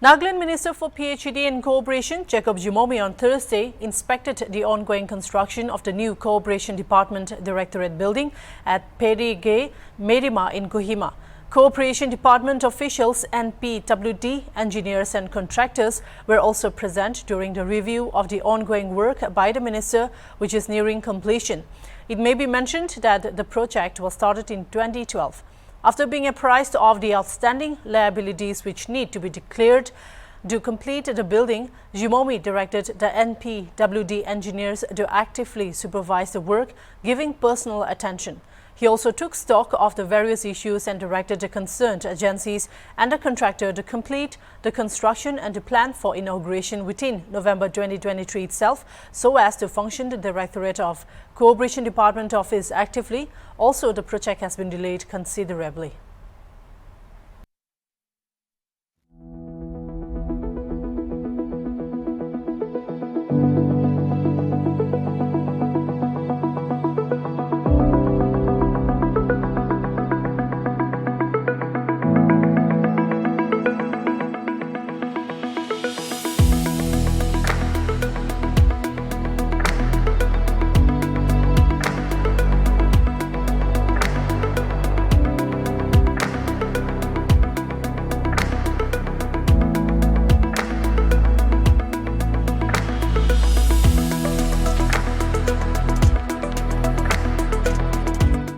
Nagaland Minister for PhD and Cooperation, Zhimomi, on Thursday inspected the ongoing construction of the new Cooperation Department Directorate building at Perige Merima in Kohima. Cooperation Department officials, NPWD, engineers and contractors were also present during the review of the ongoing work by the minister, which is nearing completion. It may be mentioned that the project was started in 2012. After being apprised of the outstanding liabilities which need to be declared to complete the building, Zhimomi directed the NPWD engineers to actively supervise the work, giving personal attention. He also took stock of the various issues and directed the concerned agencies and the contractor to complete the construction and to plan for inauguration within November 2023 itself, so as to function the Directorate of Cooperation Department Office actively. Also, the project has been delayed considerably.